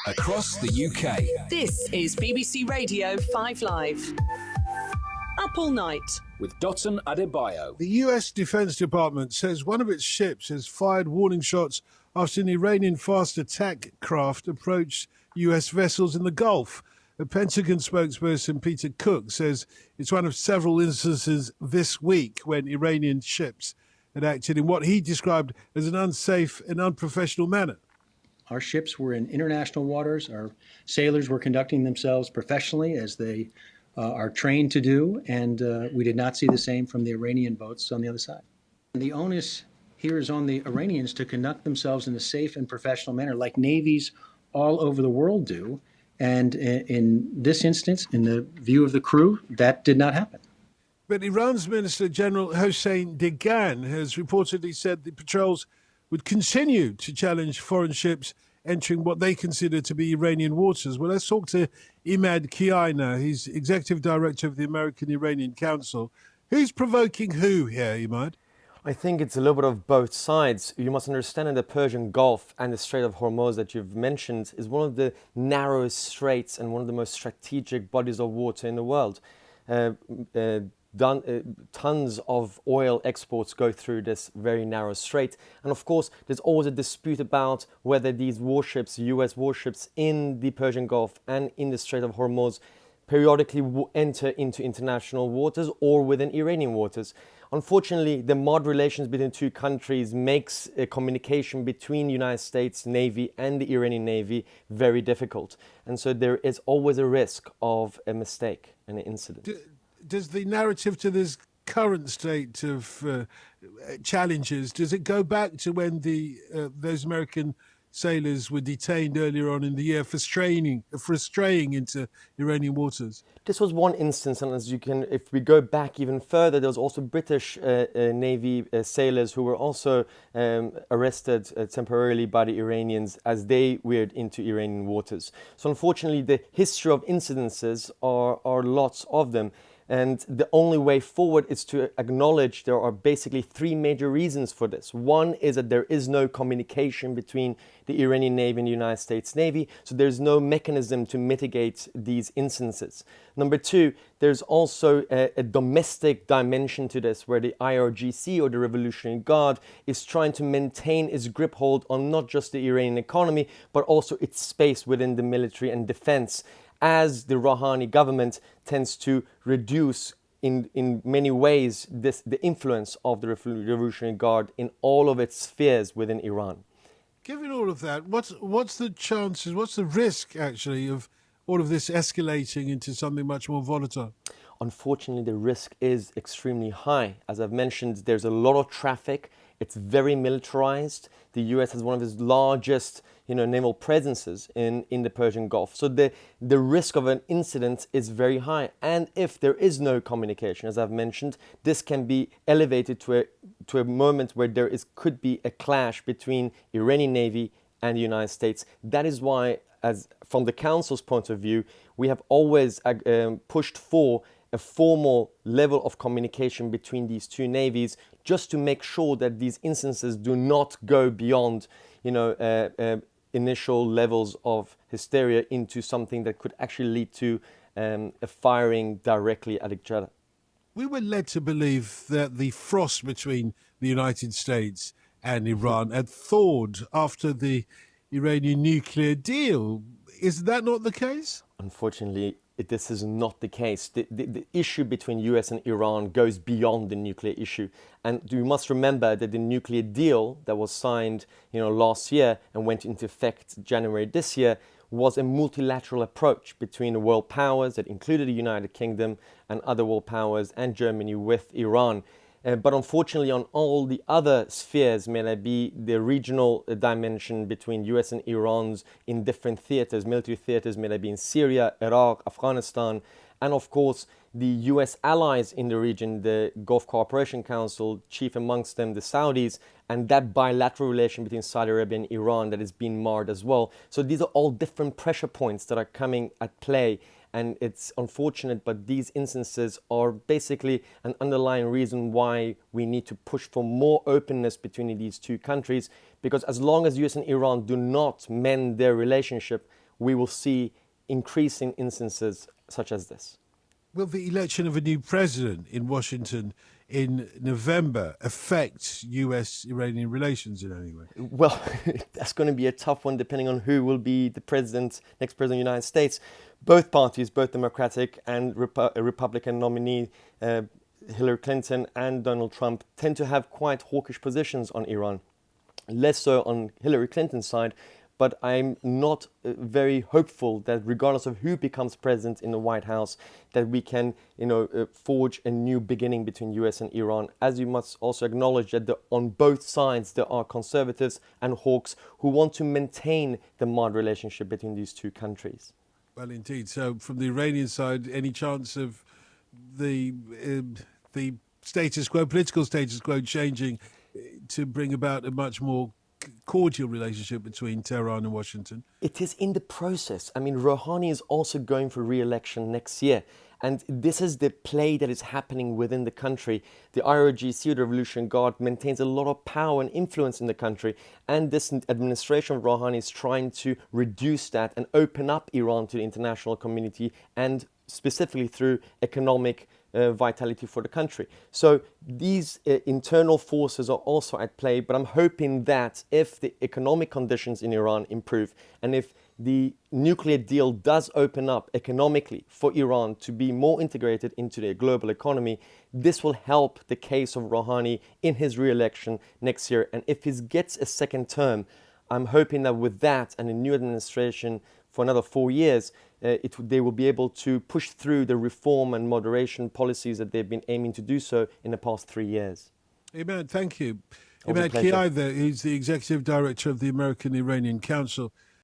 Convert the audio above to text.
across the UK. This is BBC Radio 5 Live. Up all night With Dotun Adebayo. The US Defense Department says one of its ships has fired warning shots after an Iranian fast attack craft approached US vessels in the Gulf. A Pentagon spokesperson, Peter Cook, says it's one of several instances this week when Iranian ships had acted in what he described as an unsafe and unprofessional manner. Our ships were in international waters. Our sailors were conducting themselves professionally as they are trained to do, and we did not see the same from the Iranian boats on the other side. And the onus here is on the Iranians to conduct themselves in a safe and professional manner like navies all over the world do. And in this instance, in the view of the crew, that did not happen. But Iran's Minister General Hossein Degan has reportedly said the patrols would continue to challenge foreign ships entering what they consider to be Iranian waters. Well, let's talk to Emad Kiyaei now. He's Executive Director of the American-Iranian Council. Who's provoking who here, Emad? I think it's a little bit of both sides. You must understand that the Persian Gulf and the Strait of Hormuz that you've mentioned is one of the narrowest straits and one of the most strategic bodies of water in the world. Tons of oil exports go through this very narrow strait. And of course, there's always a dispute about whether these warships, US warships in the Persian Gulf and in the Strait of Hormuz periodically enter into international waters or within Iranian waters. Unfortunately, the mod relations between two countries makes a communication between the United States Navy and the Iranian Navy very difficult. And so there is always a risk of a mistake and an incident. Does the narrative to this current state of challenges, does it go back to when those American sailors were detained earlier on in the year for straying into Iranian waters? This was one instance, and as you can, if we go back even further, there was also British Navy sailors who were also arrested temporarily by the Iranians as they veered into Iranian waters. So unfortunately, the history of incidences are lots of them. And the only way forward is to acknowledge there are basically three major reasons for this. One is that there is no communication between the Iranian Navy and the United States Navy, so there's no mechanism to mitigate these instances. Number two, there's also a domestic dimension to this, where the IRGC, or the Revolutionary Guard, is trying to maintain its grip hold on not just the Iranian economy, but also its space within the military and defense, as the Rouhani government tends to reduce in many ways the influence of the Revolutionary Guard in all of its spheres within Iran. Given all of that, what's the chances, what's the risk actually of all of this escalating into something much more volatile? Unfortunately, the risk is extremely high. As I've mentioned, there's a lot of traffic. It's very militarized. The US has one of its largest naval presences in the Persian Gulf. So the risk of an incident is very high. And if there is no communication, as I've mentioned, this can be elevated to a moment where could be a clash between Iranian Navy and the United States. That is why, as from the Council's point of view, we have always pushed for a formal level of communication between these two navies, just to make sure that these instances do not go beyond, initial levels of hysteria into something that could actually lead to a firing directly at each other. We were led to believe that the frost between the United States and Iran had thawed after the Iranian nuclear deal. Is that not the case? Unfortunately, this is not the case. The issue between US and Iran goes beyond the nuclear issue. And you must remember that the nuclear deal that was signed last year and went into effect January this year was a multilateral approach between the world powers that included the United Kingdom and other world powers and Germany with Iran. But unfortunately, on all the other spheres, may that be the regional dimension between US and Iran's in different theaters, military theaters, may that be in Syria, Iraq, Afghanistan, and of course, the US allies in the region, the Gulf Cooperation Council, chief amongst them the Saudis, and that bilateral relation between Saudi Arabia and Iran that is being marred as well. So these are all different pressure points that are coming at play. And it's unfortunate, but these instances are basically an underlying reason why we need to push for more openness between these two countries, because as long as US and Iran do not mend their relationship, we will see increasing instances such as this. Will the election of a new president in Washington in November affect US-Iranian relations in any way? Well, that's going to be a tough one depending on who will be the next president of the United States. Both parties, both Democratic and Republican nominee, Hillary Clinton and Donald Trump, tend to have quite hawkish positions on Iran. Less so on Hillary Clinton's side, but I'm not very hopeful that regardless of who becomes president in the White House, that we can, forge a new beginning between US and Iran. As you must also acknowledge that on both sides there are conservatives and hawks who want to maintain the mild relationship between these two countries. Well, indeed. So, from the Iranian side, any chance of the status quo, political status quo, changing to bring about a much more cordial relationship between Tehran and Washington? It is in the process. I mean, Rouhani is also going for re-election next year. And this is the play that is happening within the country. The IRGC, the Revolutionary Guard, maintains a lot of power and influence in the country. And this administration of Rouhani is trying to reduce that and open up Iran to the international community, and specifically through economic vitality for the country. So these internal forces are also at play, but I'm hoping that if the economic conditions in Iran improve, and if the nuclear deal does open up economically for Iran to be more integrated into the global economy, this will help the case of Rouhani in his re-election next year. And if he gets a second term, I'm hoping that with that and a new administration for another 4 years, they will be able to push through the reform and moderation policies that they've been aiming to do so in the past 3 years. Emad, thank you. Always a Emad pleasure. Kiyaei, he's the Executive Director of the American-Iranian Council.